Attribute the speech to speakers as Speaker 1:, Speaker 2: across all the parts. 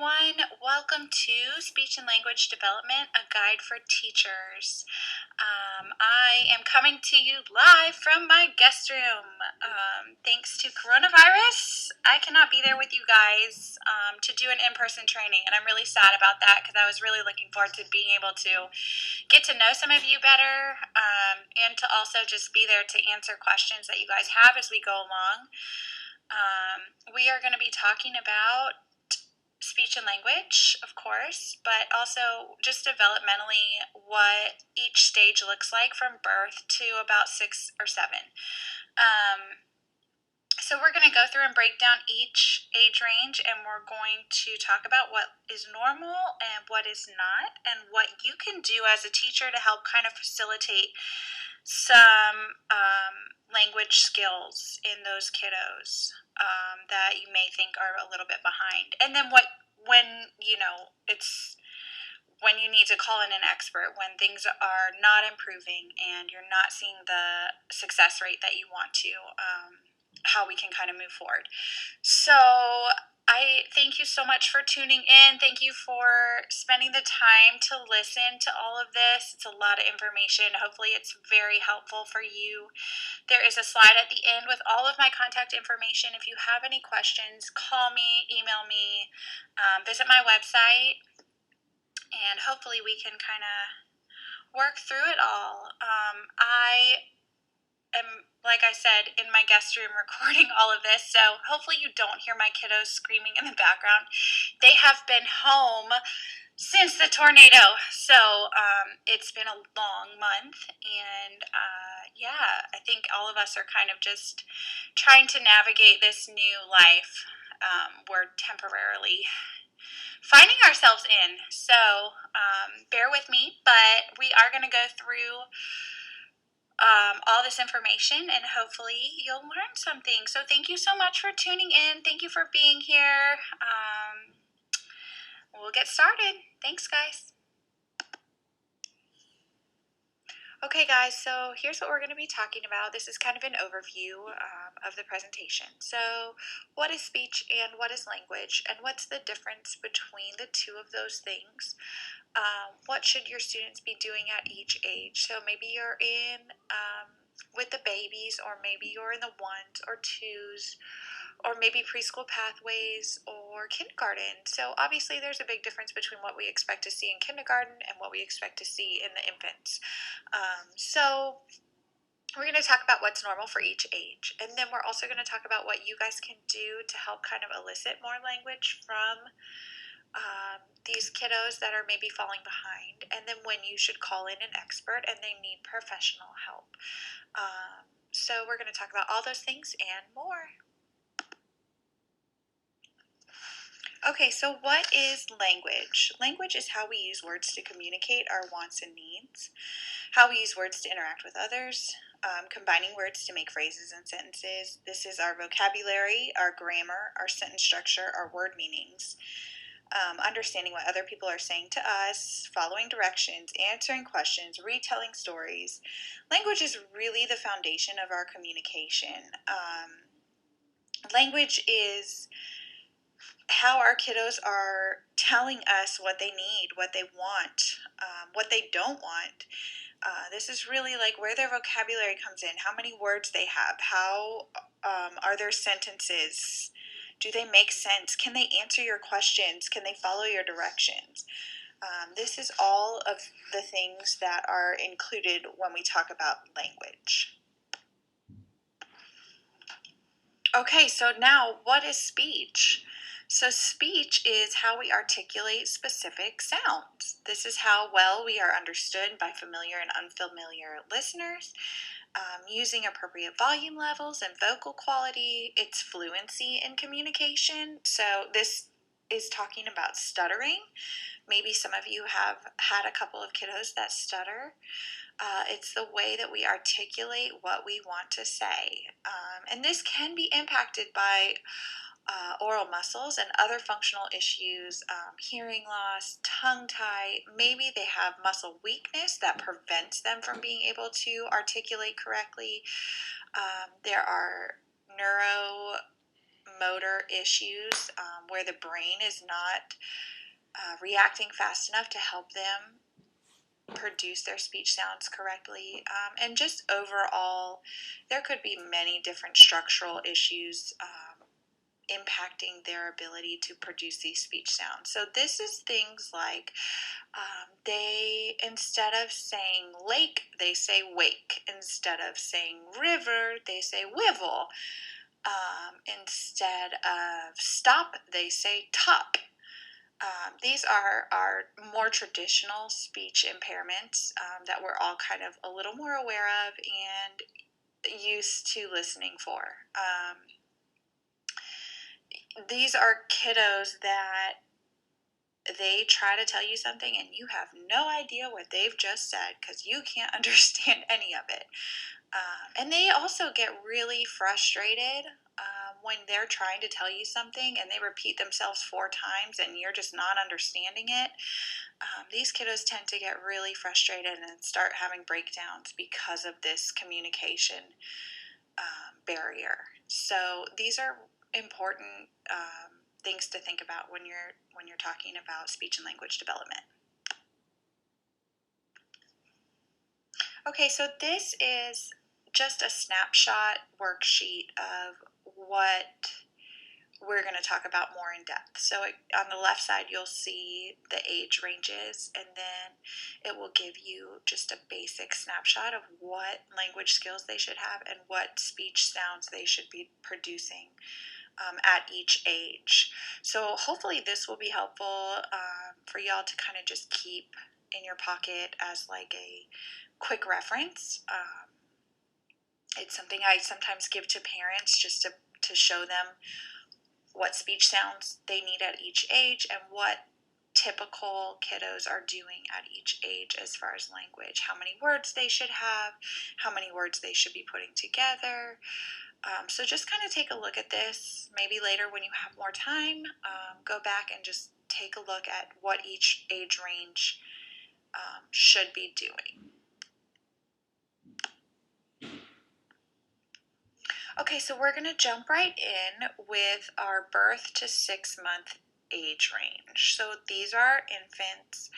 Speaker 1: everyone. Welcome to Speech and Language Development, a guide for teachers. I am coming to you live from my guest room. Thanks to coronavirus, I cannot be there with you guys to do an in-person training, and I'm really sad about that because I was really looking forward to being able to get to know some of you better and to also just be there to answer questions that you guys have as we go along. We are going to be talking about speech and language, of course, but also just developmentally what each stage looks like from birth to about 6 or 7. So we're going to go through and break down each age range, and we're going to talk about what is normal and what is not, and what you can do as a teacher to help kind of facilitate some language skills in those kiddos that you may think are a little bit behind. And then when you need to call in an expert, when things are not improving and you're not seeing the success rate that you want to, how we can kind of move forward. So I thank you so much for tuning in. Thank you for spending the time to listen to all of this. It's a lot of information. Hopefully it's very helpful for you. There is a slide at the end with all of my contact information. If you have any questions, call me, email me, visit my website, and hopefully we can kind of work through it all. I am, like I said, in my guest room recording all of this, so hopefully you don't hear my kiddos screaming in the background. They have been home since the tornado, so it's been a long month, and I think all of us are kind of just trying to navigate this new life we're temporarily finding ourselves in. So bear with me, but we are going to go through all this information, and hopefully you'll learn something. So thank you so much for tuning in. Thank you for being here. We'll get started. Thanks, guys. Okay, guys, so here's what we're going to be talking about. This is kind of an overview of the presentation. So what is speech and what is language, and what's the difference between the two of those things? What should your students be doing at each age? So maybe you're in with the babies, or maybe you're in the 1s or 2s, or maybe preschool pathways or kindergarten. So obviously there's a big difference between what we expect to see in kindergarten and what we expect to see in the infants. So we're going to talk about what's normal for each age, and then we're also going to talk about what you guys can do to help kind of elicit more language from these kiddos that are maybe falling behind, and then when you should call in an expert and they need professional help. So we're going to talk about all those things and more. Okay, so what is language? Language is how we use words to communicate our wants and needs, how we use words to interact with others, combining words to make phrases and sentences. This is our vocabulary, our grammar, our sentence structure, our word meanings. Understanding what other people are saying to us, following directions, answering questions, retelling stories. Language is really the foundation of our communication. Language is how our kiddos are telling us what they need, what they want, what they don't want. This is really like where their vocabulary comes in, how many words they have, how are their sentences. Do they make sense? Can they answer your questions? Can they follow your directions? This is all of the things that are included when we talk about language. Okay, so now what is speech? So speech is how we articulate specific sounds. This is how well we are understood by familiar and unfamiliar listeners. Using appropriate volume levels and vocal quality, it's fluency in communication. So this is talking about stuttering. Maybe some of you have had a couple of kiddos that stutter. It's the way that we articulate what we want to say. And this can be impacted by oral muscles and other functional issues, hearing loss, tongue tie. Maybe they have muscle weakness that prevents them from being able to articulate correctly. There are motor issues where the brain is not reacting fast enough to help them produce their speech sounds correctly. And just overall, there could be many different structural issues impacting their ability to produce these speech sounds. So this is things like they, instead of saying lake, they say wake. Instead of saying river, they say wivel. Instead of stop, they say top. These are more traditional speech impairments that we're all kind of a little more aware of and used to listening for. These are kiddos that they try to tell you something and you have no idea what they've just said because you can't understand any of it. And they also get really frustrated when they're trying to tell you something and they repeat themselves 4 times and you're just not understanding it. These kiddos tend to get really frustrated and start having breakdowns because of this communication barrier. So these are important things to think about when you're talking about speech and language development. Okay, so this is just a snapshot worksheet of what we're going to talk about more in depth. So on the left side, you'll see the age ranges, and then it will give you just a basic snapshot of what language skills they should have and what speech sounds they should be producing at each age. So hopefully this will be helpful for y'all to kind of just keep in your pocket as like a quick reference. It's something I sometimes give to parents just to show them what speech sounds they need at each age and what typical kiddos are doing at each age as far as language, how many words they should have, how many words they should be putting together. So just kind of take a look at this. Maybe later when you have more time, go back and just take a look at what each age range should be doing. Okay, so we're going to jump right in with our birth to 6-month age range. So these are infants.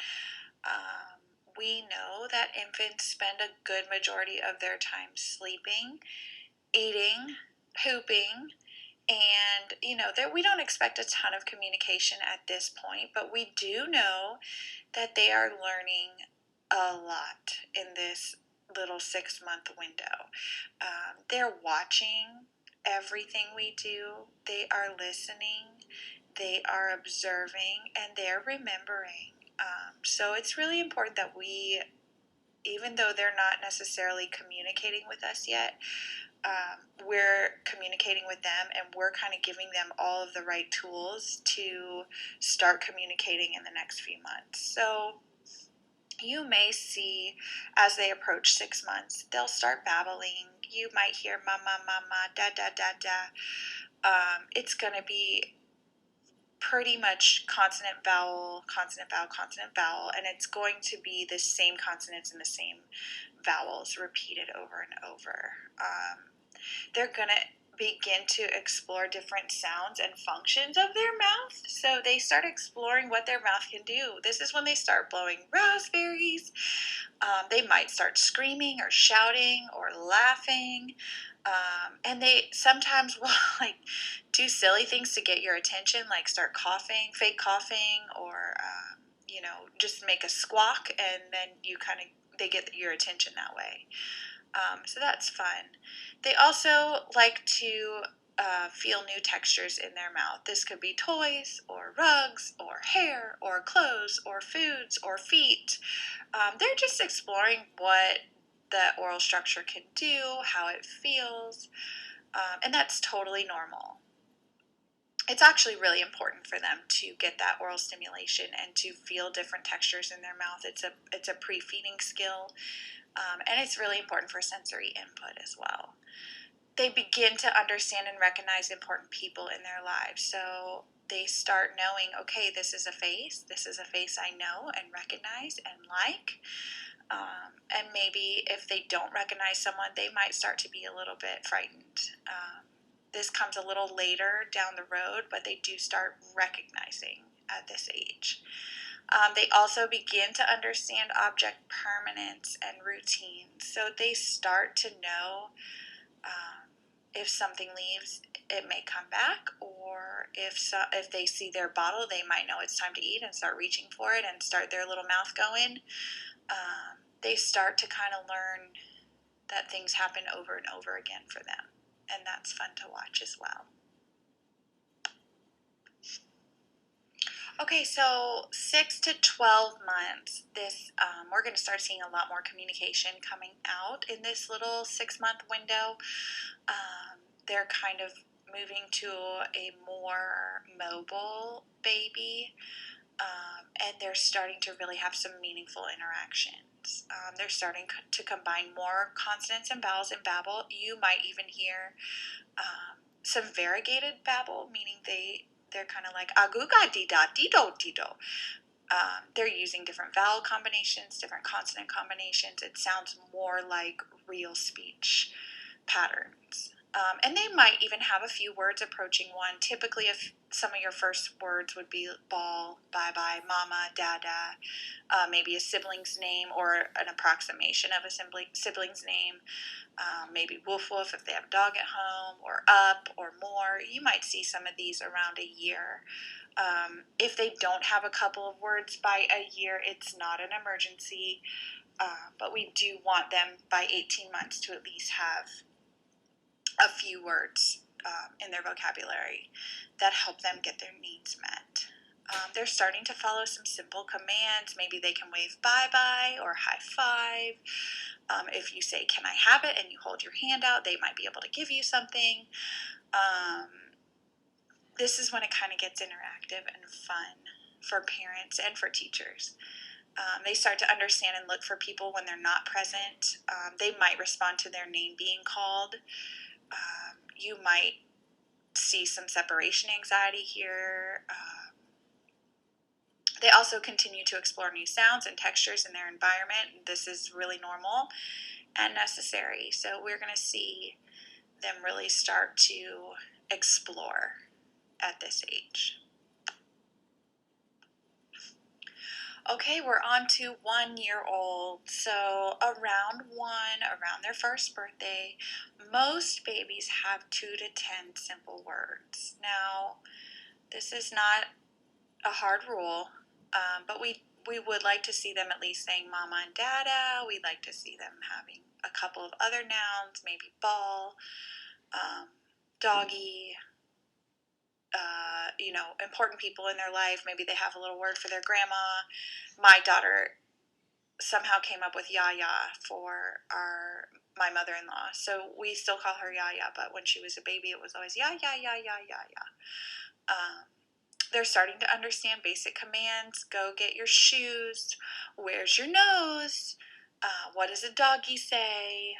Speaker 1: We know that infants spend a good majority of their time sleeping, eating, pooping, and we don't expect a ton of communication at this point, but we do know that they are learning a lot in this little 6-month window. They're watching everything we do, they are listening, they are observing, and they're remembering. So it's really important that we, even though they're not necessarily communicating with us yet, we're communicating with them and we're kind of giving them all of the right tools to start communicating in the next few months. So you may see as they approach 6 months, they'll start babbling. You might hear mama, mama, da, da, da, da. It's going to be pretty much consonant, vowel, consonant, vowel, consonant, vowel, and it's going to be the same consonants and the same vowels repeated over and over. They're going to begin to explore different sounds and functions of their mouth. So they start exploring what their mouth can do. This is when they start blowing raspberries. They might start screaming or shouting or laughing. And they sometimes will do silly things to get your attention, like start coughing, fake coughing, or just make a squawk, and then they get your attention that way. So that's fun. They also like to feel new textures in their mouth. This could be toys or rugs or hair or clothes or foods or feet. They're just exploring what the oral structure can do, how it feels, and that's totally normal. It's actually really important for them to get that oral stimulation and to feel different textures in their mouth. It's a pre-feeding skill. And it's really important for sensory input as well. They begin to understand and recognize important people in their lives. So they start knowing, okay, this is a face I know and recognize and like. And maybe if they don't recognize someone, they might start to be a little bit frightened. This comes a little later down the road, but they do start recognizing at this age. They also begin to understand object permanence and routine. So they start to know if something leaves, it may come back, or if they see their bottle, they might know it's time to eat and start reaching for it and start their little mouth going. They start to kind of learn that things happen over and over again for them, and that's fun to watch as well. Okay, so 6 to 12 months, we're going to start seeing a lot more communication coming out in this little 6-month window. They're kind of moving to a more mobile baby, and they're starting to really have some meaningful interactions. They're starting to combine more consonants and vowels in babble. You might even hear some variegated babble, meaning they're kind of like aguga dida dido dido. They're using different vowel combinations, different consonant combinations. It sounds more like real speech patterns. And they might even have a few words approaching one. Typically, if some of your first words would be ball, bye-bye, mama, dada, maybe a sibling's name or an approximation of a sibling's name. Maybe woof woof if they have a dog at home, or up, or more. You might see some of these around a year. If they don't have a couple of words by a year, it's not an emergency, but we do want them by 18 months to at least have a few words in their vocabulary that help them get their needs met. They're starting to follow some simple commands. Maybe they can wave bye-bye or high five. If you say, can I have it, and you hold your hand out, they might be able to give you something. This is when it kind of gets interactive and fun for parents and for teachers. They start to understand and look for people when they're not present. They might respond to their name being called. You might see some separation anxiety here. They also continue to explore new sounds and textures in their environment. This is really normal and necessary. So we're going to see them really start to explore at this age. Okay, we're on to 1-year-old. So around their first birthday, most babies have 2 to 10 simple words. Now, this is not a hard rule, but we would like to see them at least saying mama and dada. We'd like to see them having a couple of other nouns, maybe ball, doggy, important people in their life. Maybe they have a little word for their grandma. My daughter somehow came up with Yaya for my mother-in-law. So we still call her Yaya, but when she was a baby, it was always ya, ya, ya, ya, ya, ya. They're starting to understand basic commands. Go get your shoes. Where's your nose? What does a doggy say?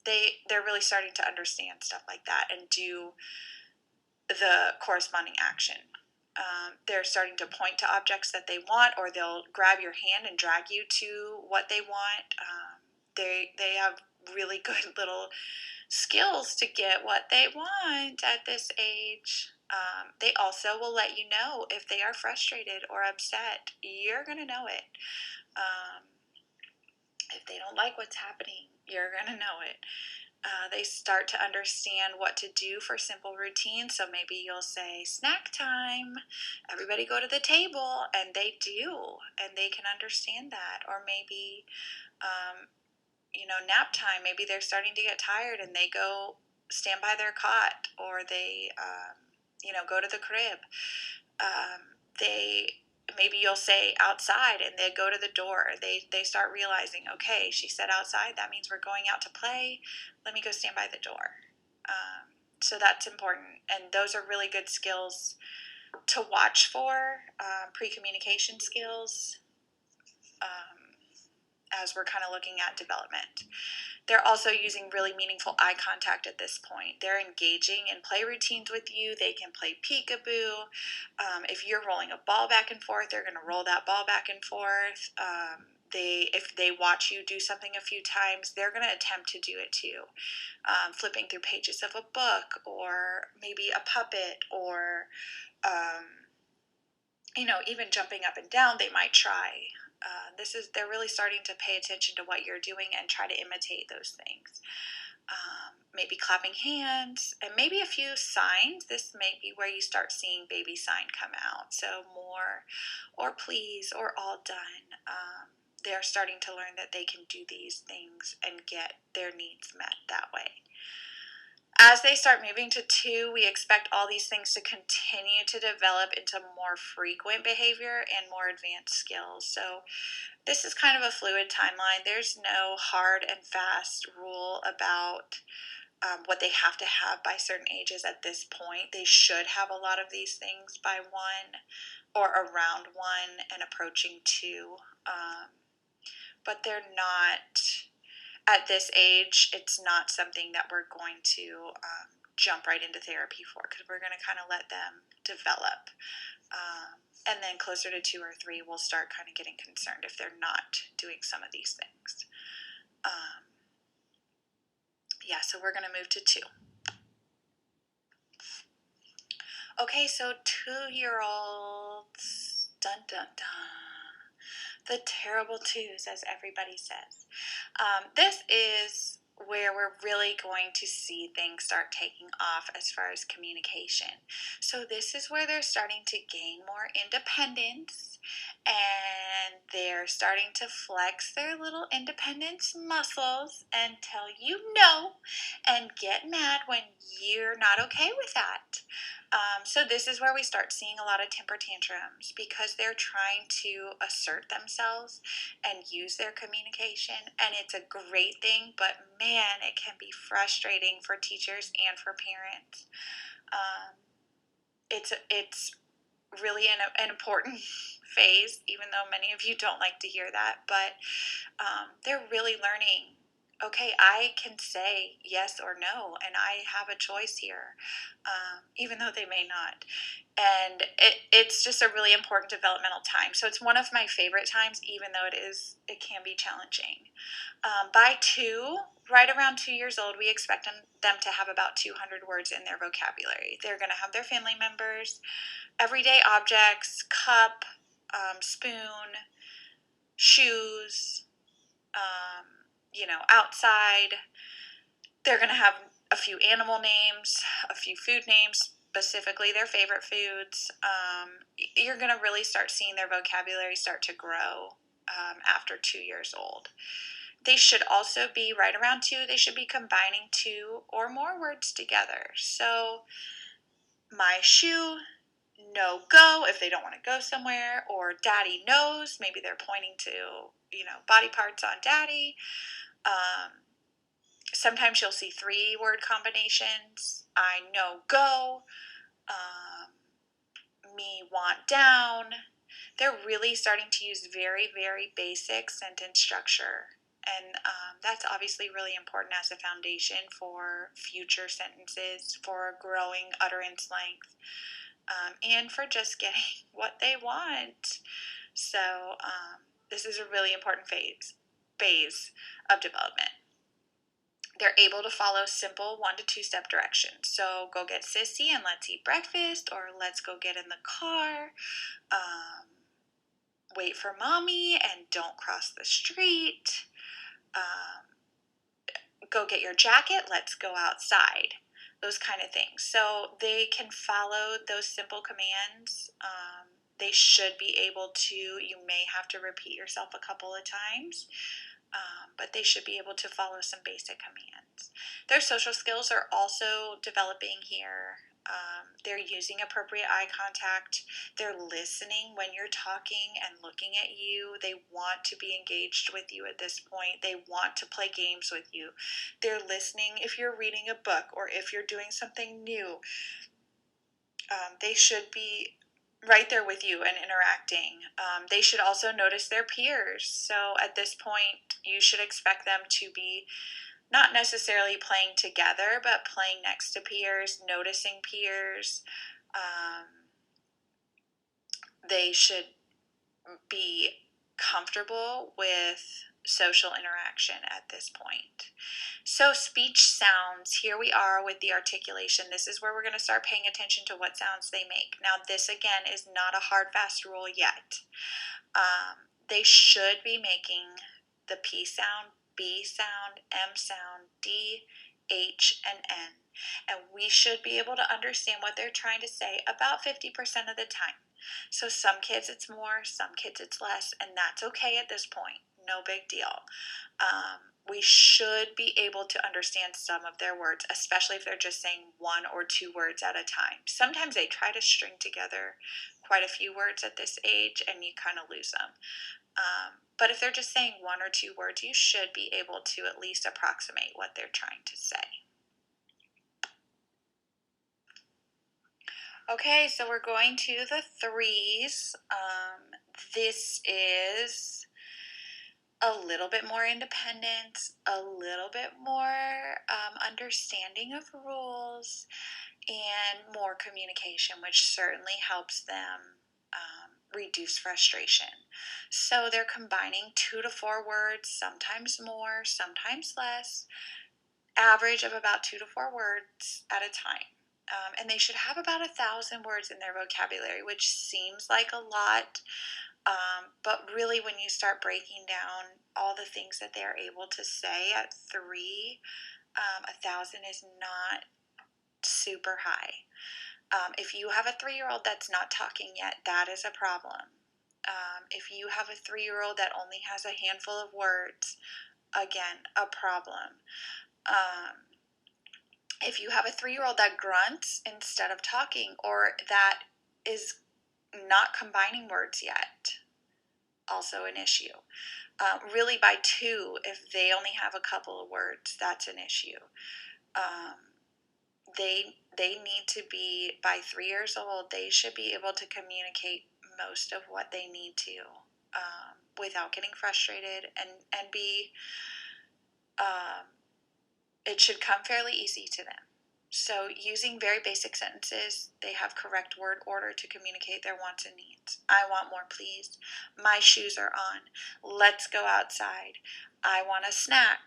Speaker 1: They're really starting to understand stuff like that and do the corresponding action. They're starting to point to objects that they want, or they'll grab your hand and drag you to what they want. They have really good little skills to get what they want at this age. They also will let you know if they are frustrated or upset. You're going to know it. If they don't like what's happening, you're going to know it. They start to understand what to do for simple routines. So maybe you'll say, snack time, everybody go to the table, and they do, and they can understand that. Or maybe, nap time, maybe they're starting to get tired and they go stand by their cot, or they, go to the crib. Maybe you'll say outside, and they go to the door. They start realizing, okay, she said outside, that means we're going out to play. Let me go stand by the door. So that's important, and those are really good skills to watch for, pre-communication skills, as we're kind of looking at development. They're also using really meaningful eye contact at this point. They're engaging in play routines with you. They can play peekaboo. If you're rolling a ball back and forth, they're going to roll that ball back and forth. if they watch you do something a few times, they're going to attempt to do it too. Flipping through pages of a book, or maybe a puppet, or even jumping up and down, they might try. They're really starting to pay attention to what you're doing and try to imitate those things. Maybe clapping hands, and maybe a few signs. This may be where you start seeing baby sign come out. So more, or please, or all done. They're starting to learn that they can do these things and get their needs met that way. As they start moving to 2, we expect all these things to continue to develop into more frequent behavior and more advanced skills. So this is kind of a fluid timeline. There's no hard and fast rule about what they have to have by certain ages at this point. They should have a lot of these things by 1 or around 1 and approaching 2. But they're not, at this age, it's not something that we're going to jump right into therapy for, because we're going to kind of let them develop. And then closer to 2 or 3, we'll start kind of getting concerned if they're not doing some of these things. So we're going to move to 2. Okay, so 2-year-olds, dun dun dun, the terrible 2s, as everybody says. This is where we're really going to see things start taking off as far as communication. So this is where they're starting to gain more independence, and they're starting to flex their little independence muscles and tell you no and get mad when you're not okay with that. So this is where we start seeing a lot of temper tantrums, because they're trying to assert themselves and use their communication, and it's a great thing, but man, it can be frustrating for teachers and for parents. It's really an important phase, even though many of you don't like to hear that, but they're really learning, okay, I can say yes or no, and I have a choice here, even though they may not. And it's just a really important developmental time. So it's one of my favorite times, even though it can be challenging. By 2, right around 2 years old, we expect them to have about 200 words in their vocabulary. They're going to have their family members, everyday objects, cup, spoon, shoes, outside. They're going to have a few animal names, a few food names, specifically their favorite foods. You're going to really start seeing their vocabulary start to grow after 2 years old. They should also be, right around 2, they should be combining 2 or more words together. So, my shoe, no go, if they don't want to go somewhere, or daddy knows, maybe they're pointing to, body parts on daddy. Sometimes you'll see 3-word combinations. I know go, me want down. They're really starting to use very, very basic sentence structure. And that's obviously really important as a foundation for future sentences, for growing utterance length, and for just getting what they want. So this is a really important phase of development. They're able to follow simple 1 to 2 step directions. So go get sissy and let's eat breakfast, or let's go get in the car. Wait for mommy and don't cross the street. Go get your jacket, let's go outside. Those kind of things. So they can follow those simple commands. They should be able to, you may have to repeat yourself a couple of times, but they should be able to follow some basic commands. Their social skills are also developing here. They're using appropriate eye contact. They're listening when you're talking and looking at you. They want to be engaged with you at this point. They want to play games with you. They're listening if you're reading a book or if you're doing something new. They should be right there with you and interacting. They should also notice their peers. So at this point, you should expect them to be not necessarily playing together, but playing next to peers, noticing peers. They should be comfortable with social interaction at this point. So speech sounds, here we are with the articulation. This is where we're going to start paying attention to what sounds they make. Now this again is not a hard fast rule yet. They should be making the P sound, B sound, M sound, D, H, and N. And we should be able to understand what they're trying to say about 50% of the time. So some kids it's more, some kids it's less, and that's okay at this point. No big deal. We should be able to understand some of their words, especially if they're just saying one or two words at a time. Sometimes they try to string together quite a few words at this age, and you kind of lose them. But if they're just saying one or two words, you should be able to at least approximate what they're trying to say. Okay, so we're going to the threes. This is a little bit more independent, a little bit more understanding of rules, and more communication, which certainly helps them reduce frustration. So they're combining 2 to 4 words, sometimes more, sometimes less, average of about 2 to 4 words at a time. And they should have about 1,000 words in their vocabulary, which seems like a lot, but really when you start breaking down all the things that they're able to say at 3, 1,000 is not super high. If you have a 3-year-old that's not talking yet, that is a problem. If you have a 3-year-old that only has a handful of words, again, a problem. If you have a 3-year-old that grunts instead of talking, or that is not combining words yet, also an issue. Really by 2, if they only have a couple of words, that's an issue. They need to be, by 3 years old, they should be able to communicate most of what they need to without getting frustrated, and be, it should come fairly easy to them. So using very basic sentences, they have correct word order to communicate their wants and needs. I want more, please. My shoes are on. Let's go outside. I want a snack.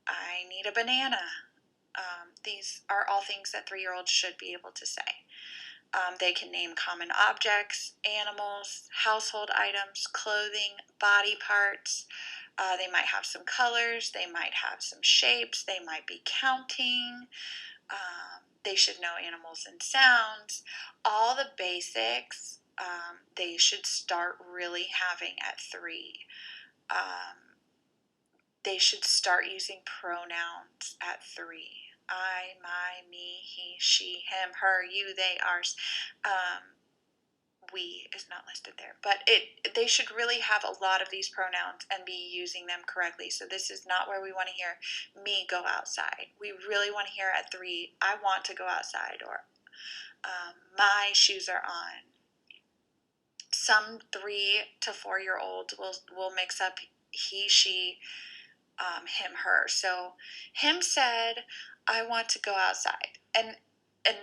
Speaker 1: I need a banana. These are all things that 3-year-olds should be able to say. They can name common objects, animals, household items, clothing, body parts. They might have some colors. They might have some shapes. They might be counting. They should know animals and sounds. All the basics they should start really having at 3. They should start using pronouns at 3. I, my, me, he, she, him, her, you, they, ours. We is not listed there, but they should really have a lot of these pronouns and be using them correctly. So this is not where we want to hear me go outside. We really want to hear at 3, I want to go outside, or my shoes are on. Some 3 to 4-year-olds will mix up he, she, him, her. So him said, I want to go outside. And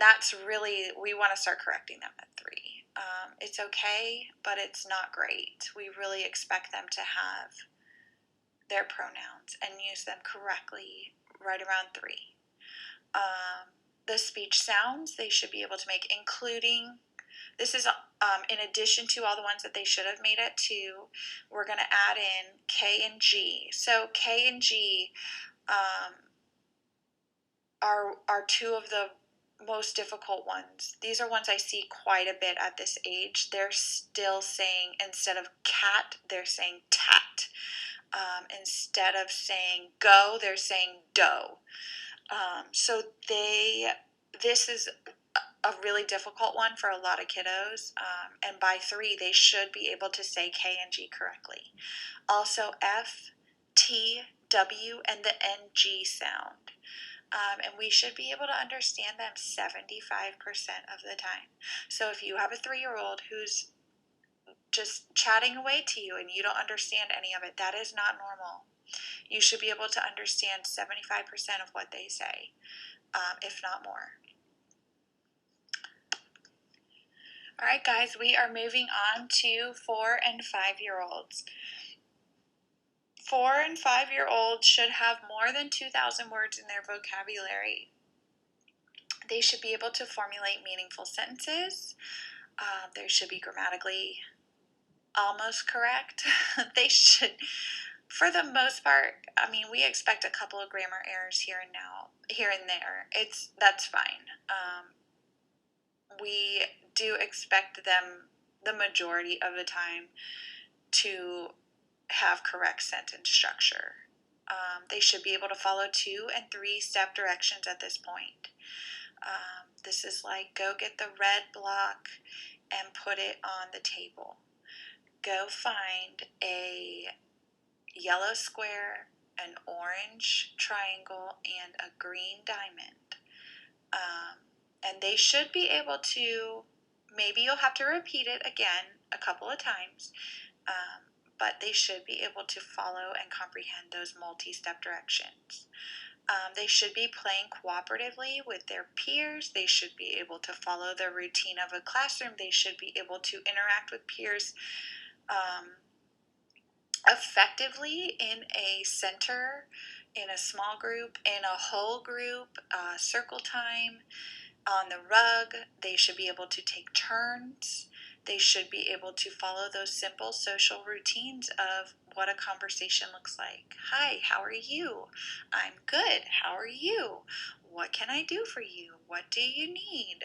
Speaker 1: that's really, we want to start correcting them at 3. It's okay, but it's not great. We really expect them to have their pronouns and use them correctly right around 3. The speech sounds they should be able to make, including, this is in addition to all the ones that they should have made at 2, we're going to add in K and G. So K and G are 2 of the most difficult ones. These are ones I see quite a bit at this age. They're still saying, instead of cat, they're saying tat. Instead of saying go, they're saying dough. So this is a really difficult one for a lot of kiddos, and by 3 they should be able to say K and G correctly. Also F, T, W, and the NG sound. And we should be able to understand them 75% of the time. So if you have a 3-year-old who's just chatting away to you and you don't understand any of it, that is not normal. You should be able to understand 75% of what they say, if not more. All right, guys, we are moving on to 4 and 5-year-olds. 4 and 5-year-olds should have more than 2,000 words in their vocabulary. They should be able to formulate meaningful sentences. They should be grammatically almost correct. They should, for the most part, I mean, we expect a couple of grammar errors here and there. That's fine. We do expect them the majority of the time to have correct sentence structure. They should be able to follow 2 and 3 step directions at this point. This is like, go get the red block and put it on the table. Go find a yellow square, an orange triangle, and a green diamond. And they should be able to, maybe you'll have to repeat it again a couple of times, but they should be able to follow and comprehend those multi-step directions. They should be playing cooperatively with their peers. They should be able to follow the routine of a classroom. They should be able to interact with peers effectively in a center, in a small group, in a whole group, circle time, on the rug. They should be able to take turns. They should be able to follow those simple social routines of what a conversation looks like. Hi, how are you? I'm good. How are you? What can I do for you? What do you need?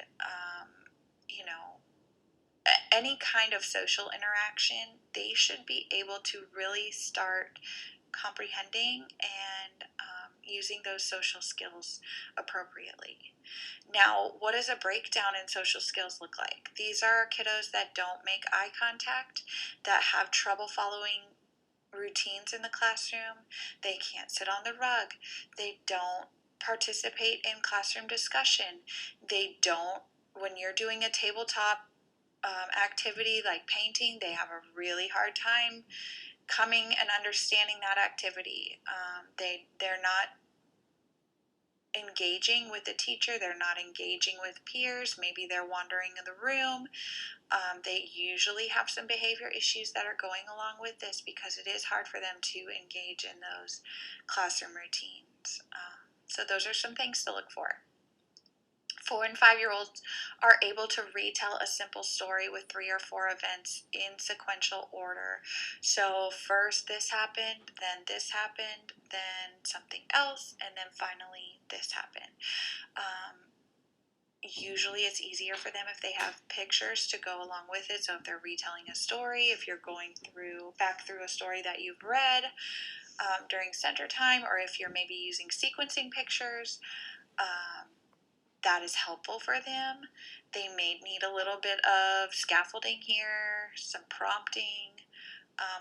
Speaker 1: Any kind of social interaction, they should be able to really start comprehending and using those social skills appropriately. Now, what does a breakdown in social skills look like? These are kiddos that don't make eye contact, that have trouble following routines in the classroom. They can't sit on the rug. They don't participate in classroom discussion. They don't, when you're doing a tabletop activity like painting, they have a really hard time coming and understanding that activity. They're not engaging with the teacher. They're not engaging with peers. Maybe they're wandering in the room. They usually have some behavior issues that are going along with this because it is hard for them to engage in those classroom routines. So those are some things to look for. 4 and 5-year-olds are able to retell a simple story with 3 or 4 events in sequential order. So first this happened, then this happened, then something else, and then finally this happened. Usually it's easier for them if they have pictures to go along with it. So if they're retelling a story, if you're going back through a story that you've read during center time, or if you're maybe using sequencing pictures, that is helpful for them. They may need a little bit of scaffolding here, some prompting,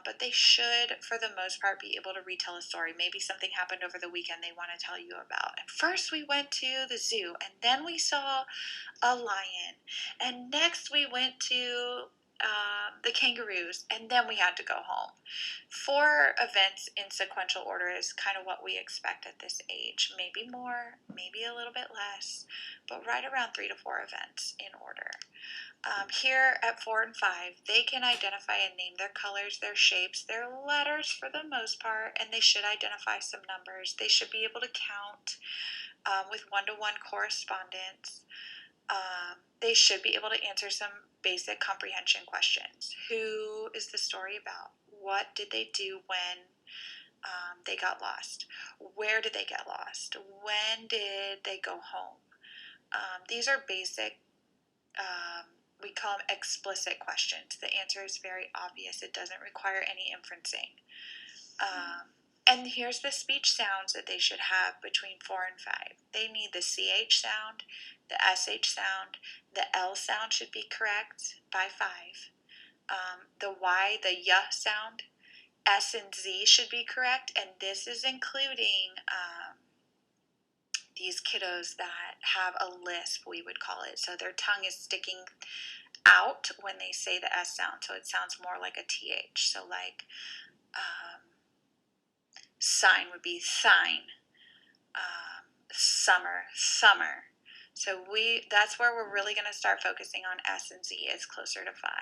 Speaker 1: but they should, for the most part, be able to retell a story. Maybe something happened over the weekend they want to tell you about. And first we went to the zoo, and then we saw a lion, and next we went to the kangaroos, and then we had to go home. 4 events in sequential order is kind of what we expect at this age. Maybe more, maybe a little bit less, but right around 3 to 4 events in order. Here at 4 and 5, they can identify and name their colors, their shapes, their letters for the most part, and they should identify some numbers. They should be able to count with one-to-one correspondence. They should be able to answer some basic comprehension questions. Who is the story about? What did they do when they got lost? Where did they get lost? When did they go home? These are basic, we call them explicit questions. The answer is very obvious. It doesn't require any inferencing. And here's the speech sounds that they should have between 4 and 5. They need the CH sound, the SH sound, the L sound should be correct by 5. The Y, the Y sound, S and Z should be correct, and this is including these kiddos that have a lisp, we would call it. So their tongue is sticking out when they say the S sound, so it sounds more like a TH. So like sign would be sign, summer, summer. So that's where we're really going to start focusing on S and Z. It's closer to 5.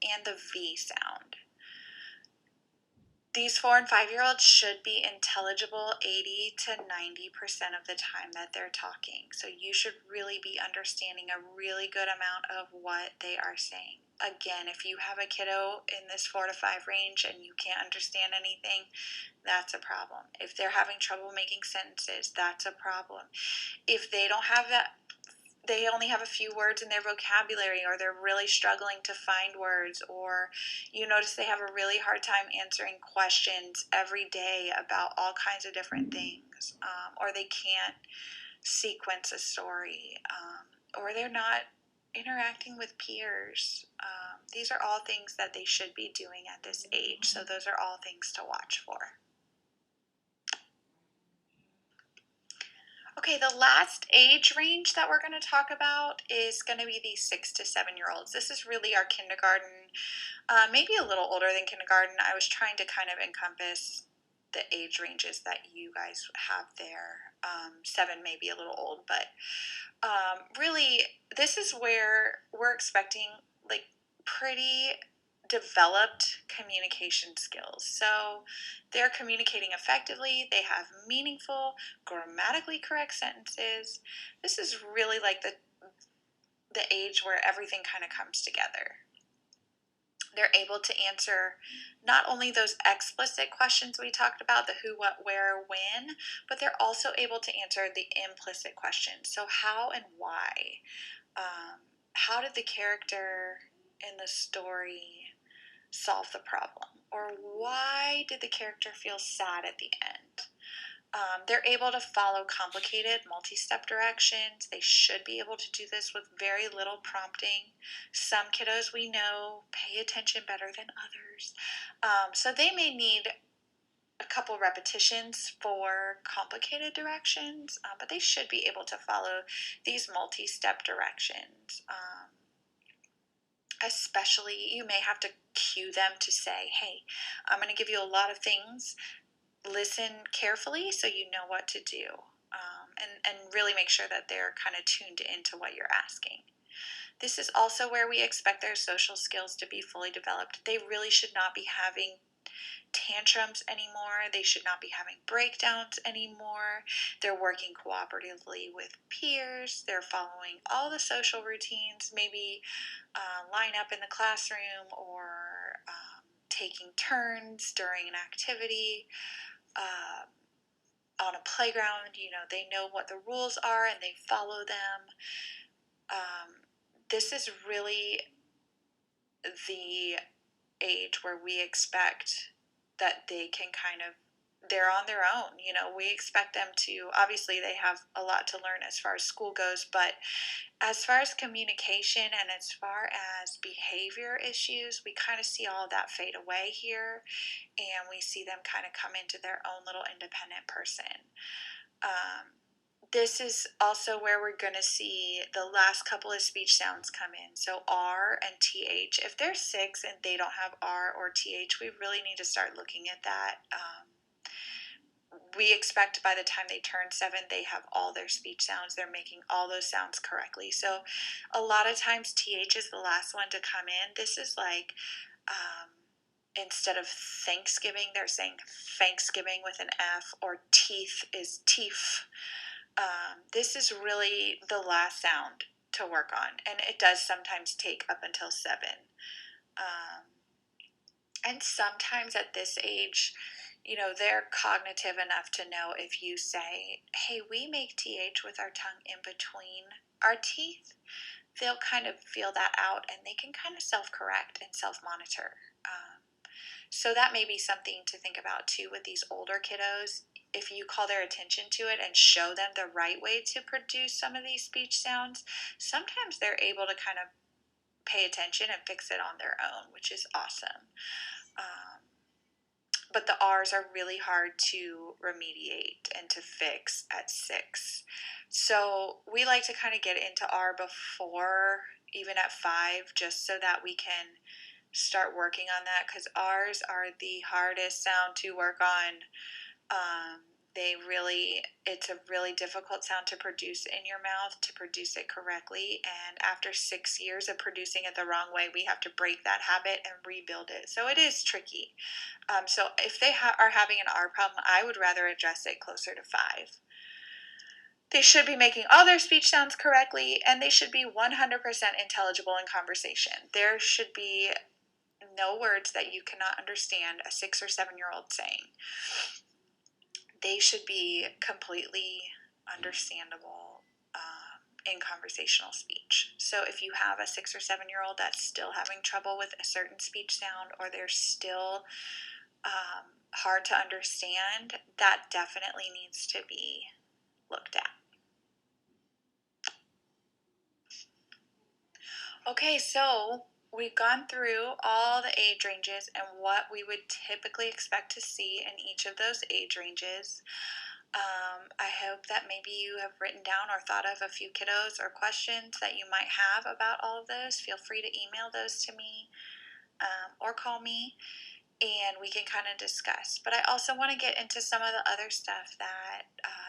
Speaker 1: And the V sound. these 4 and 5-year-olds should be intelligible 80 to 90% of the time that they're talking. So you should really be understanding a really good amount of what they are saying. Again, if you have a kiddo in this 4 to 5 range and you can't understand anything, that's a problem. If they're having trouble making sentences, that's a problem. If they don't have that, they only have a few words in their vocabulary, or they're really struggling to find words, or you notice they have a really hard time answering questions every day about all kinds of different things, or they can't sequence a story, or they're not interacting with peers. These are all things that they should be doing at this age, so those are all things to watch for. Okay, the last age range that we're going to talk about is going to be the 6 to 7-year-olds. This is really our kindergarten, maybe a little older than kindergarten. I was trying to kind of encompass the age ranges that you guys have there. 7 may be a little old, but really, this is where we're expecting like pretty developed communication skills. So they're communicating effectively, they have meaningful, grammatically correct sentences. This is really like the age where everything kind of comes together. They're able to answer not only those explicit questions we talked about, the who, what, where, when, but they're also able to answer the implicit questions. So how and why? How did the character in the story solve the problem? Or why did the character feel sad at the end? They're able to follow complicated multi-step directions. They should be able to do this with very little prompting. Some kiddos we know pay attention better than others. So they may need a couple repetitions for complicated directions, but they should be able to follow these multi-step directions. Especially, you may have to cue them to say, hey, I'm going to give you a lot of things. Listen carefully so you know what to do, and really make sure that they're kind of tuned into what you're asking. This is also where we expect their social skills to be fully developed. They really should not be having tantrums anymore. They should not be having breakdowns anymore. They're working cooperatively with peers. They're following all the social routines, maybe line up in the classroom, or taking turns during an activity. On a playground, they know what the rules are and they follow them. This is really the age where we expect that they can they're on their own. We expect them to, obviously they have a lot to learn as far as school goes, but as far as communication and as far as behavior issues, we kind of see all of that fade away here, and we see them kind of come into their own little independent person. This is also where we're going to see the last couple of speech sounds come in. So R and TH. If they're 6 and they don't have R or TH, we really need to start looking at that. We expect by the time they turn 7, they have all their speech sounds. They're making all those sounds correctly. So a lot of times TH is the last one to come in. This is like, instead of Thanksgiving, they're saying Thanksgiving with an F, or teeth is teeth. This is really the last sound to work on, and it does sometimes take up until 7. And sometimes at this age, they're cognitive enough to know if you say, hey, we make TH with our tongue in between our teeth, they'll kind of feel that out, and they can kind of self-correct and self-monitor. So that may be something to think about too with these older kiddos. If you call their attention to it and show them the right way to produce some of these speech sounds, sometimes they're able to kind of pay attention and fix it on their own, which is awesome. But the R's are really hard to remediate and to fix at 6. So we like to kind of get into R before, even at 5, just so that we can start working on that, because R's are the hardest sound to work on. it's a really difficult sound to produce in your mouth, to produce it correctly. And after 6 years of producing it the wrong way, we have to break that habit and rebuild it. So it is tricky. So if they are having an R problem, I would rather address it closer to 5. They should be making all their speech sounds correctly, and they should be 100% intelligible in conversation. There should be no words that you cannot understand a 6 or 7-year-old saying. They should be completely understandable in conversational speech. So if you have a 6 or 7-year-old that's still having trouble with a certain speech sound, or they're still hard to understand, that definitely needs to be looked at. Okay, so we've gone through all the age ranges and what we would typically expect to see in each of those age ranges. I hope that maybe you have written down or thought of a few kiddos or questions that you might have about all of those. Feel free to email those to me or call me, and we can kind of discuss. But I also want to get into some of the other stuff that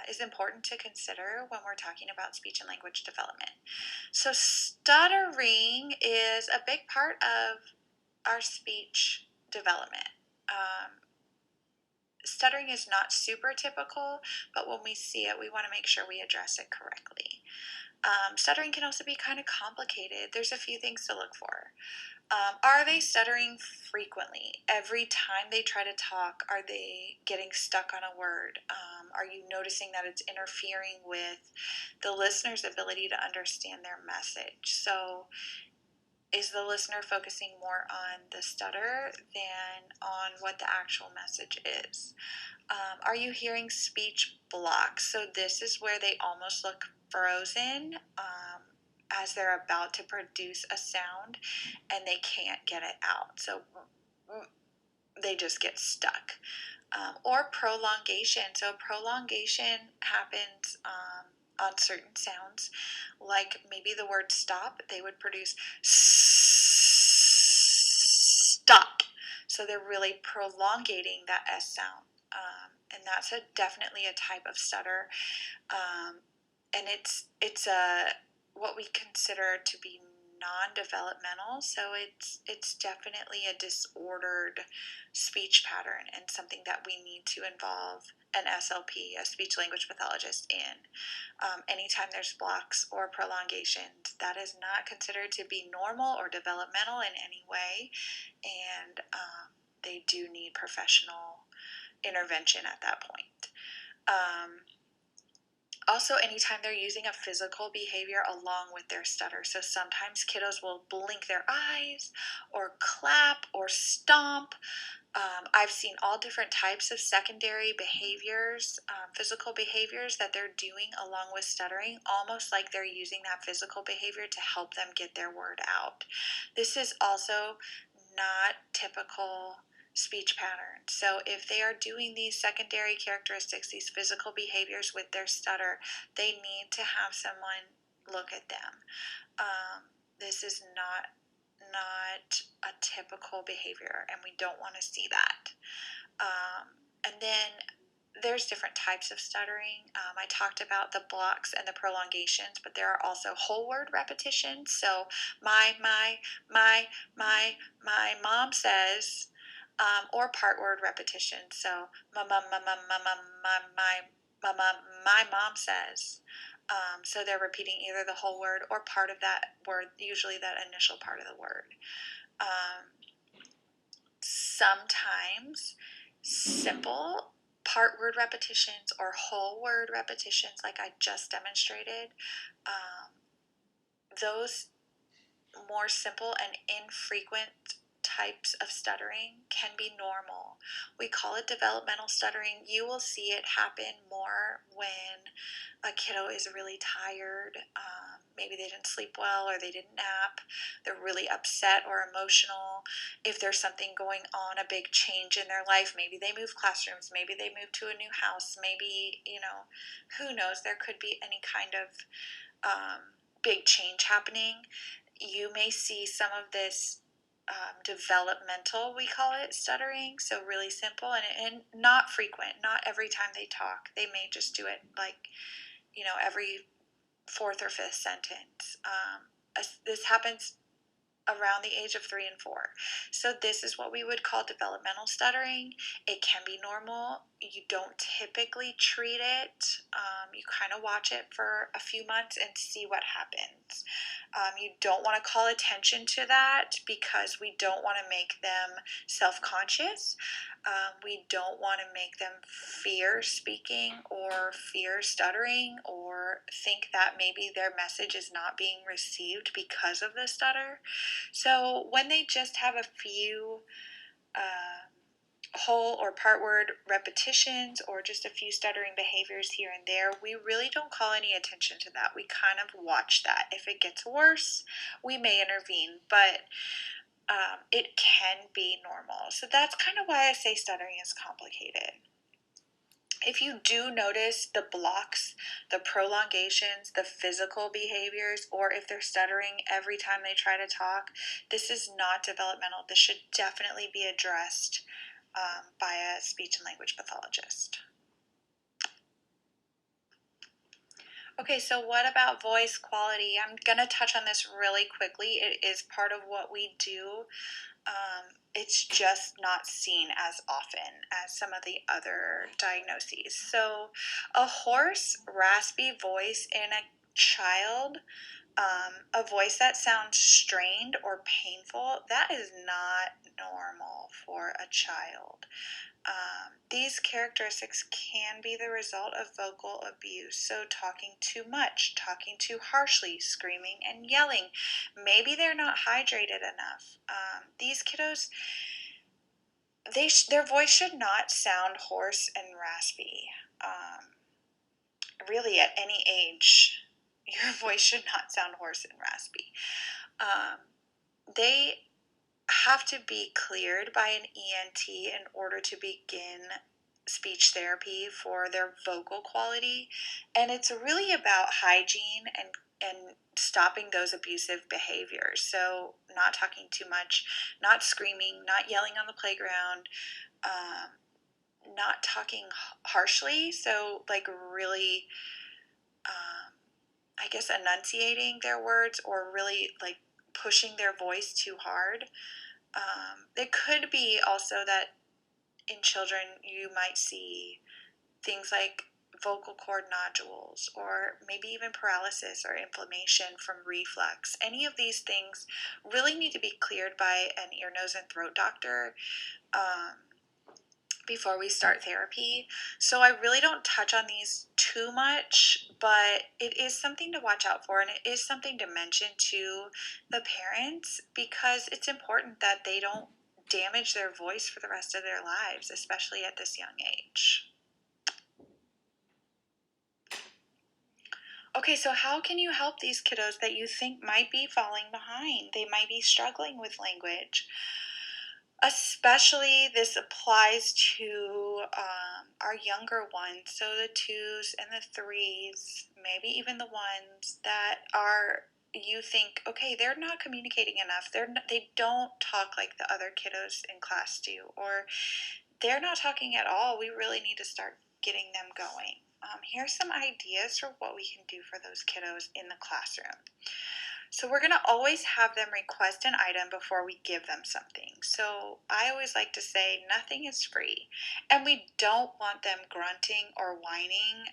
Speaker 1: is important to consider when we're talking about speech and language development. So stuttering is a big part of our speech development. Stuttering is not super typical, but when we see it, we want to make sure we address it correctly. Stuttering can also be kind of complicated. There's a few things to look for. Are they stuttering frequently? Every time they try to talk, are they getting stuck on a word? Are you noticing that it's interfering with the listener's ability to understand their message? So is the listener focusing more on the stutter than on what the actual message is? Are you hearing speech blocks? So this is where they almost look frozen as they're about to produce a sound and they can't get it out. So they just get stuck. Or prolongation. So prolongation happens on certain sounds, like maybe the word stop, they would produce stop. So they're really prolongating that S sound. And that's definitely a type of stutter. And it's what we consider to be non-developmental, so it's definitely a disordered speech pattern and something that we need to involve an SLP, a speech language pathologist, in. Anytime there's blocks or prolongations, that is not considered to be normal or developmental in any way, and they do need professional intervention at that point. Also, anytime they're using a physical behavior along with their stutter. So sometimes kiddos will blink their eyes or clap or stomp. I've seen all different types of secondary behaviors, physical behaviors that they're doing along with stuttering, almost like they're using that physical behavior to help them get their word out. This is also not typical speech patterns. So if they are doing these secondary characteristics, these physical behaviors with their stutter, they need to have someone look at them. This is not a typical behavior, and we don't want to see that. And then there's different types of stuttering. I talked about the blocks and the prolongations, but there are also whole word repetitions. So my mom says, or part word repetition. So my mom says. So they're repeating either the whole word or part of that word, usually that initial part of the word. Sometimes simple part word repetitions or whole word repetitions, like I just demonstrated, those more simple and infrequent types of stuttering can be normal. We call it developmental stuttering. You will see it happen more when a kiddo is really tired. Maybe they didn't sleep well or they didn't nap. They're really upset or emotional. If there's something going on, a big change in their life, maybe they move classrooms, maybe they move to a new house, maybe, who knows, there could be any kind of big change happening. You may see some of this developmental, we call it, stuttering. So really simple and not frequent. Not every time they talk. They may just do it like, every fourth or fifth sentence. This happens around the age of 3 and 4. So this is what we would call developmental stuttering. It can be normal. You don't typically treat it. You kind of watch it for a few months and see what happens. You don't want to call attention to that because we don't want to make them self-conscious. We don't want to make them fear speaking or fear stuttering or think that maybe their message is not being received because of the stutter. So when they just have a few whole or part word repetitions or just a few stuttering behaviors here and there, we really don't call any attention to that. We kind of watch that. If it gets worse, we may intervene, but it can be normal. So that's kind of why I say stuttering is complicated. If you do notice the blocks, the prolongations, the physical behaviors, or if they're stuttering every time they try to talk, this is not developmental. This should definitely be addressed by a speech and language pathologist. Okay, so what about voice quality? I'm going to touch on this really quickly. It is part of what we do. It's just not seen as often as some of the other diagnoses. So a hoarse, raspy voice in a child, a voice that sounds strained or painful, that is not normal for a child. These characteristics can be the result of vocal abuse, so talking too much, talking too harshly, screaming and yelling. Maybe they're not hydrated enough. These kiddos, their voice should not sound hoarse and raspy. Really, at any age, your voice should not sound hoarse and raspy. They have to be cleared by an ENT in order to begin speech therapy for their vocal quality, and it's really about hygiene and stopping those abusive behaviors. So not talking too much, not screaming, not yelling on the playground, not talking harshly, so like really I guess enunciating their words or really like pushing their voice too hard. It could be also that in children you might see things like vocal cord nodules or maybe even paralysis or inflammation from reflux. Any of these things really need to be cleared by an ear, nose, and throat doctor before we start therapy. So I really don't touch on these too much, but it is something to watch out for and it is something to mention to the parents because it's important that they don't damage their voice for the rest of their lives, especially at this young age. Okay, so how can you help these kiddos that you think might be falling behind? They might be struggling with language. Especially this applies to our younger ones, so the 2s and the 3s, maybe even the ones that are, you think, okay, they're not communicating enough. They don't talk like the other kiddos in class do, or they're not talking at all. We really need to start getting them going. Here's some ideas for what we can do for those kiddos in the classroom. So we're going to always have them request an item before we give them something. So I always like to say nothing is free. And we don't want them grunting or whining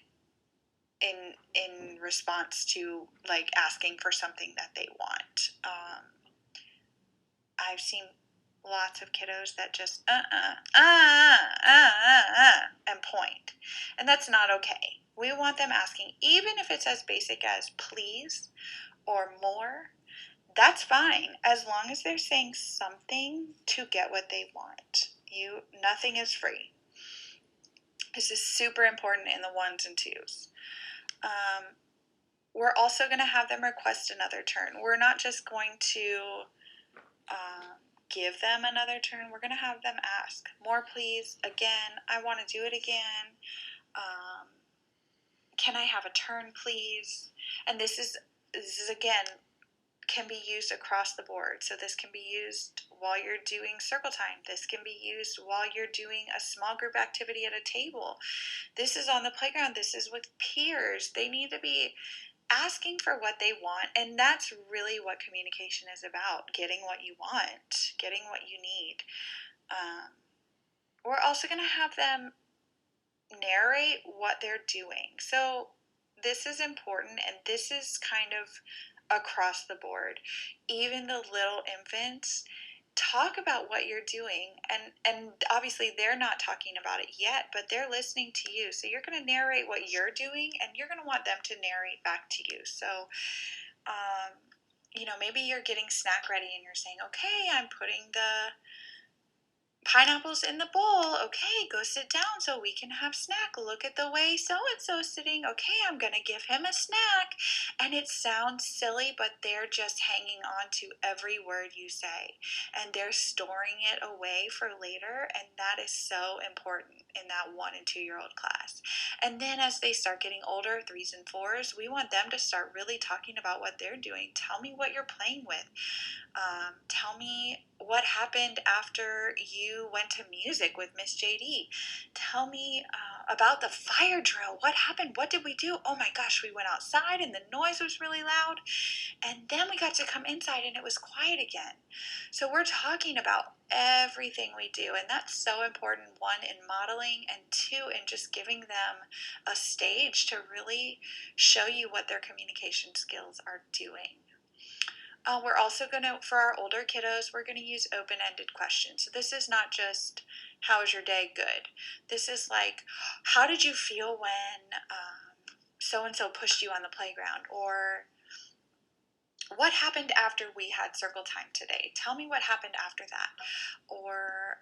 Speaker 1: in response to like asking for something that they want. I've seen lots of kiddos that just and point. And that's not okay. We want them asking, even if it's as basic as please or more, that's fine as long as they're saying something to get what they want. Nothing is free. This is super important in the 1s and 2s. We're also going to have them request another turn. We're not just going to give them another turn. We're going to have them ask, more please, again, I want to do it again. Can I have a turn, please? And this is again can be used across the board. So this can be used while you're doing circle time. This can be used while you're doing a small group activity at a table. This is on the playground. This is with peers. They need to be asking for what they want, and that's really what communication is about: getting what you want, getting what you need. We're also going to have them narrate what they're doing. So this is important, and this is kind of across the board. Even the little infants, talk about what you're doing, and obviously they're not talking about it yet, but they're listening to you. So you're going to narrate what you're doing, and you're going to want them to narrate back to you. So maybe you're getting snack ready and you're saying, okay, I'm putting the pineapples in the bowl. Okay, go sit down so we can have snack. Look at the way so-and-so sitting. Okay, I'm going to give him a snack. And it sounds silly, but they're just hanging on to every word you say. And they're storing it away for later. And that is so important in that 1 and 2 year old class. And then as they start getting older, 3s and 4s, we want them to start really talking about what they're doing. Tell me what you're playing with. Tell me what happened after you went to music with Miss JD. Tell me about the fire drill. What happened? What did we do? Oh my gosh, we went outside and the noise was really loud. And then we got to come inside and it was quiet again. So we're talking about everything we do. And that's so important, 1, in modeling, and 2, in just giving them a stage to really show you what their communication skills are doing. We're also going to, for our older kiddos, we're going to use open-ended questions. So this is not just, how was your day? Good. This is like, how did you feel when so-and-so pushed you on the playground? Or what happened after we had circle time today? Tell me what happened after that. Or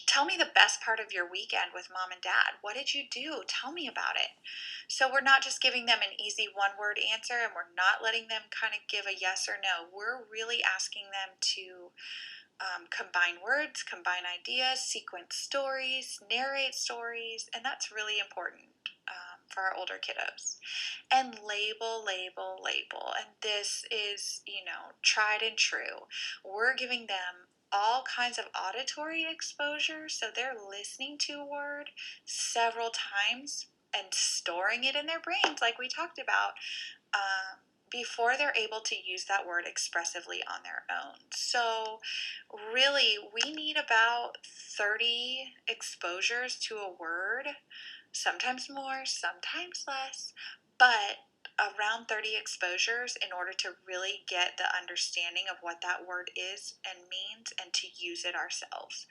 Speaker 1: tell me the best part of your weekend with mom and dad. What did you do? Tell me about it. So we're not just giving them an easy 1-word answer, and we're not letting them kind of give a yes or no. We're really asking them to combine words, combine ideas, sequence stories, narrate stories, and that's really important for our older kiddos. And label, label, label. And this is, tried and true. We're giving them all kinds of auditory exposure, so they're listening to a word several times and storing it in their brains, like we talked about, before they're able to use that word expressively on their own. So really, we need about 30 exposures to a word, sometimes more, sometimes less, but around 30 exposures in order to really get the understanding of what that word is and means, and to use it ourselves.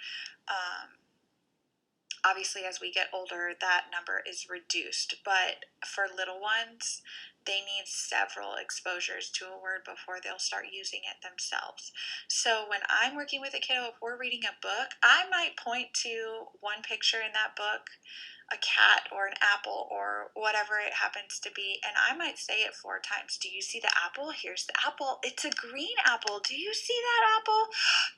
Speaker 1: Obviously, as we get older, that number is reduced, but for little ones, they need several exposures to a word before they'll start using it themselves. So when I'm working with a kiddo, if we're reading a book, I might point to one picture in that book, a cat or an apple or whatever it happens to be, and I might say it 4 times. Do you see the apple? Here's the apple. It's a green apple. Do you see that apple?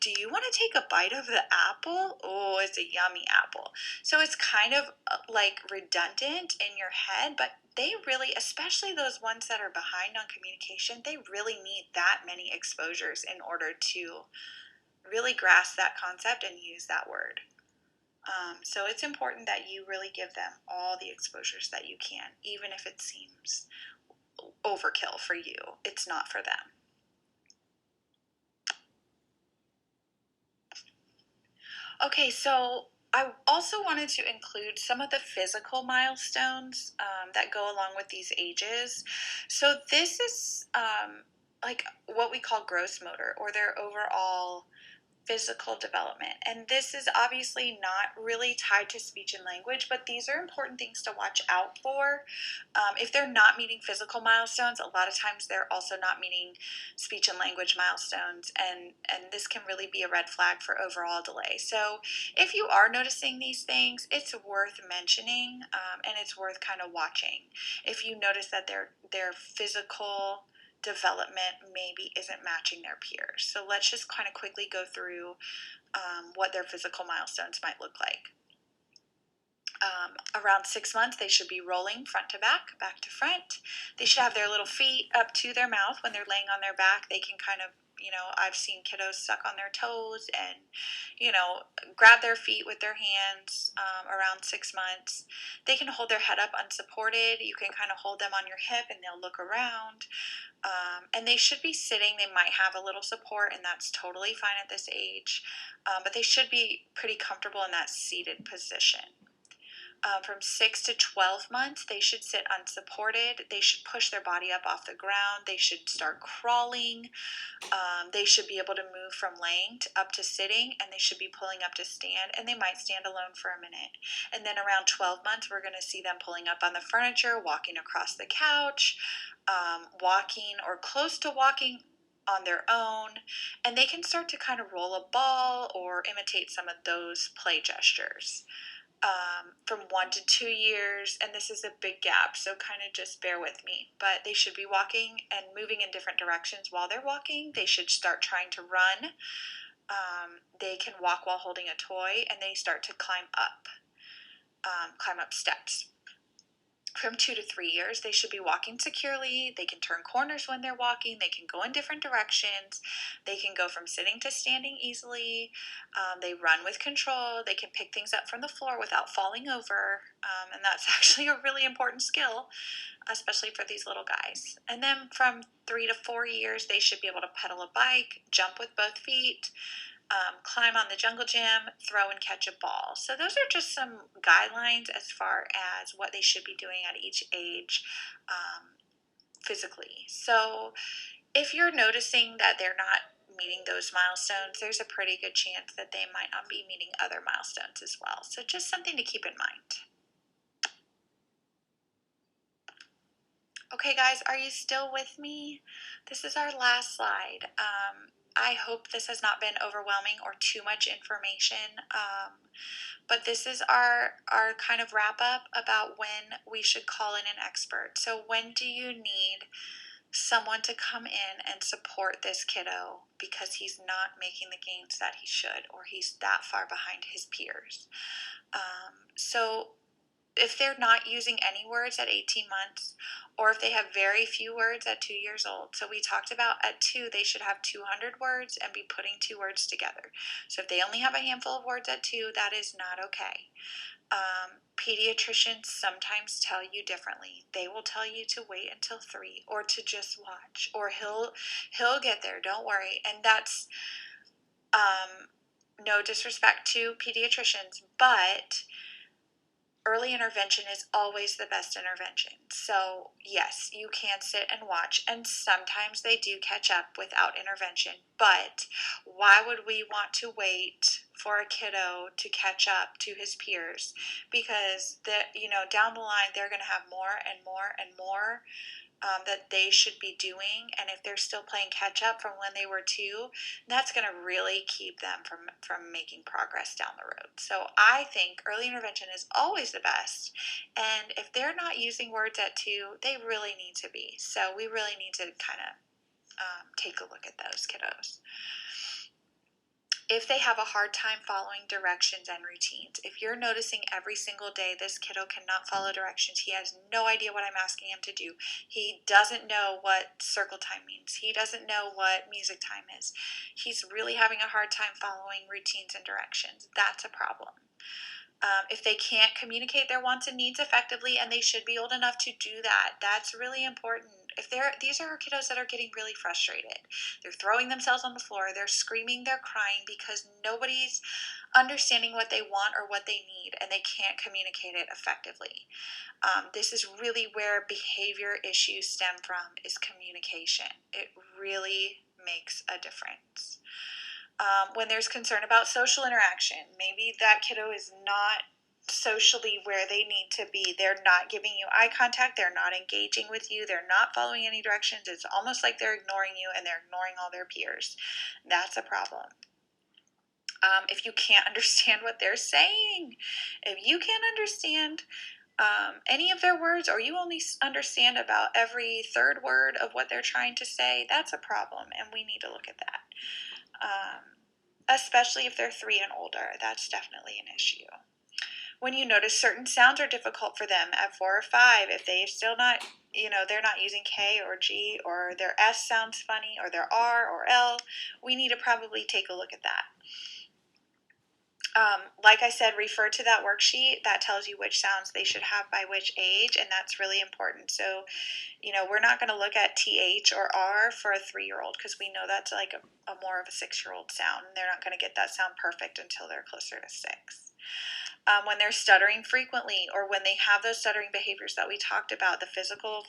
Speaker 1: Do you want to take a bite of the apple? Oh, it's a yummy apple. So it's kind of like redundant in your head, but they really, especially those ones that are behind on communication, they really need that many exposures in order to really grasp that concept and use that word. So it's important that you really give them all the exposures that you can, even if it seems overkill for you. It's not for them. Okay, so I also wanted to include some of the physical milestones that go along with these ages. So this is like what we call gross motor, or their overall physical development. And this is obviously not really tied to speech and language, but these are important things to watch out for. If they're not meeting physical milestones, a lot of times they're also not meeting speech and language milestones, and this can really be a red flag for overall delay. So if you are noticing these things, it's worth mentioning, and it's worth kind of watching. If you notice that their physical development maybe isn't matching their peers. So let's just kind of quickly go through what their physical milestones might look like. Around 6 months, they should be rolling front to back, back to front. They should have their little feet up to their mouth when they're laying on their back. They can kind of, I've seen kiddos suck on their toes and, grab their feet with their hands around 6 months. They can hold their head up unsupported. You can kind of hold them on your hip and they'll look around. And they should be sitting. They might have a little support, and that's totally fine at this age. But they should be pretty comfortable in that seated position. From 6 to 12 months, they should sit unsupported. They should push their body up off the ground. They should start crawling. They should be able to move from laying up to sitting, and they should be pulling up to stand, and they might stand alone for a minute. And then around 12 months, we're going to see them pulling up on the furniture, walking across the couch, walking or close to walking on their own, and they can start to kind of roll a ball or imitate some of those play gestures. From 1 to 2 years, and this is a big gap, so kind of just bear with me, but they should be walking and moving in different directions while they're walking. They should start trying to run. They can walk while holding a toy, and they start to climb up steps. From 2 to 3 years, they should be walking securely. They can turn corners when they're walking. They can go in different directions. They can go from sitting to standing easily. They run with control. They can pick things up from the floor without falling over. And that's actually a really important skill, especially for these little guys. And then from 3 to 4 years, they should be able to pedal a bike, jump with both feet, climb on the jungle gym, throw and catch a ball. So those are just some guidelines as far as what they should be doing at each age physically. So if you're noticing that they're not meeting those milestones, there's a pretty good chance that they might not be meeting other milestones as well. So just something to keep in mind. Okay, guys, are you still with me? This is our last slide. I hope this has not been overwhelming or too much information, but this is our kind of wrap up about when we should call in an expert. So when do you need someone to come in and support this kiddo because he's not making the gains that he should, or he's that far behind his peers? So if they're not using any words at 18 months, or if they have very few words at 2 years old. So we talked about at 2, they should have 200 words and be putting 2 words together. So if they only have a handful of words at 2, that is not okay. Pediatricians sometimes tell you differently. They will tell you to wait until 3 or to just watch, or he'll get there, don't worry. And that's no disrespect to pediatricians, but early intervention is always the best intervention. So yes, you can sit and watch, and sometimes they do catch up without intervention, but why would we want to wait for a kiddo to catch up to his peers? Because down the line they're going to have more and more and more that they should be doing, and if they're still playing catch up from when they were 2, that's going to really keep them from making progress down the road. So I think early intervention is always the best, and if they're not using words at 2, they really need to be. So we really need to kind of take a look at those kiddos. If they have a hard time following directions and routines, if you're noticing every single day this kiddo cannot follow directions, he has no idea what I'm asking him to do, he doesn't know what circle time means, he doesn't know what music time is, he's really having a hard time following routines and directions, that's a problem. If they can't communicate their wants and needs effectively, and they should be old enough to do that, that's really important. These are kiddos that are getting really frustrated. They're throwing themselves on the floor, they're screaming, they're crying because nobody's understanding what they want or what they need, and they can't communicate it effectively. This is really where behavior issues stem from, is communication. It really makes a difference. When there's concern about social interaction, maybe that kiddo is not socially where they need to be. They're not giving you eye contact, they're not engaging with you, they're not following any directions. It's almost like they're ignoring you and they're ignoring all their peers. That's a problem. If you can't understand what they're saying, if you can't understand any of their words, or you only understand about every third word of what they're trying to say, that's a problem, and we need to look at that. Especially if they're 3 and older, that's definitely an issue. When you notice certain sounds are difficult for them at 4 or 5, if they're still not, they're not using K or G, or their S sounds funny, or their R or L, we need to probably take a look at that. Like I said, refer to that worksheet that tells you which sounds they should have by which age, and that's really important. So, we're not going to look at TH or R for a 3-year-old because we know that's like a more of a 6-year-old sound, and they're not going to get that sound perfect until they're closer to 6. When they're stuttering frequently, or when they have those stuttering behaviors that we talked about, the physical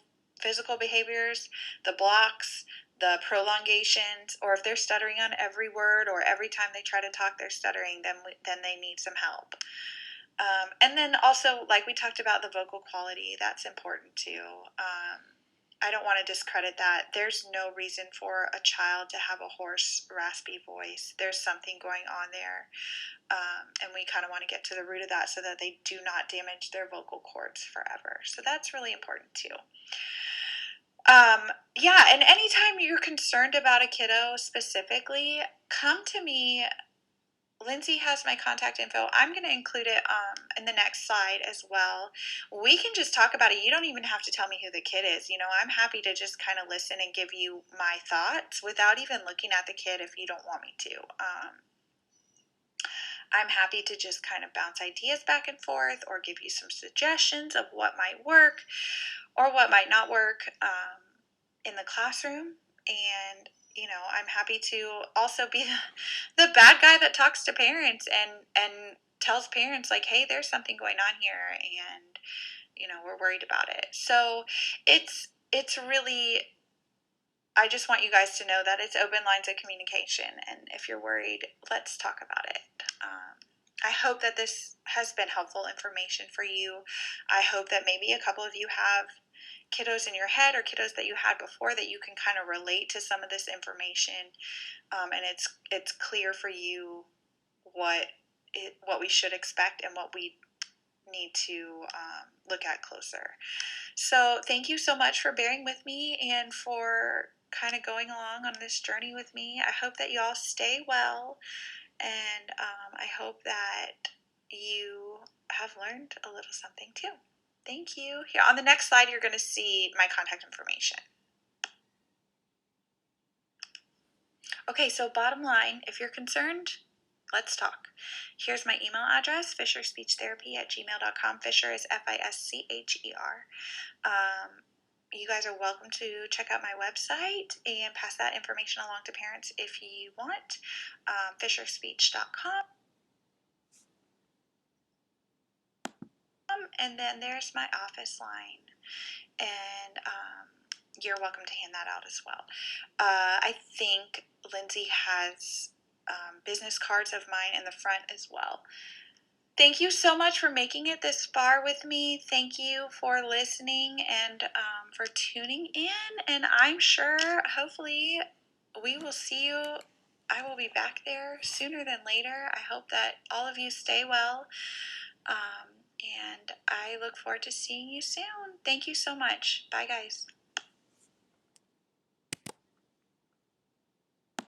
Speaker 1: behaviors, the blocks, the prolongations, or if they're stuttering on every word, or every time they try to talk they're stuttering, then they need some help. And then also, like we talked about, the vocal quality, that's important too. I don't want to discredit that. There's no reason for a child to have a hoarse, raspy voice. There's something going on there. And we kind of want to get to the root of that so that they do not damage their vocal cords forever. So that's really important too. Yeah, and anytime you're concerned about a kiddo specifically, come to me. Lindsay has my contact info. I'm going to include it in the next slide as well. We can just talk about it. You don't even have to tell me who the kid is. I'm happy to just kind of listen and give you my thoughts without even looking at the kid if you don't want me to. I'm happy to just kind of bounce ideas back and forth, or give you some suggestions of what might work or what might not work in the classroom. And I'm happy to also be the bad guy that talks to parents and tells parents, like, hey, there's something going on here, and we're worried about it. So it's really, I just want you guys to know that it's open lines of communication, and if you're worried, let's talk about it. I hope that this has been helpful information for you. I hope that maybe a couple of you have kiddos in your head, or kiddos that you had before, that you can kind of relate to some of this information, and it's clear for you what we should expect and what we need to look at closer. So thank you so much for bearing with me and for kind of going along on this journey with me. I hope that you all stay well, and I hope that you have learned a little something too. Thank you. Here on the next slide, you're going to see my contact information. Okay, so bottom line, if you're concerned, let's talk. Here's my email address, fisherspeechtherapy@gmail.com. Fisher is Fischer. You guys are welcome to check out my website and pass that information along to parents if you want. Fisherspeech.com. And then there's my office line. And you're welcome to hand that out as well. I think Lindsay has business cards of mine in the front as well. Thank you so much for making it this far with me. Thank you for listening and for tuning in. And I'm sure, hopefully, we will see you. I will be back there sooner than later. I hope that all of you stay well. And I look forward to seeing you soon. Thank you so much. Bye, guys.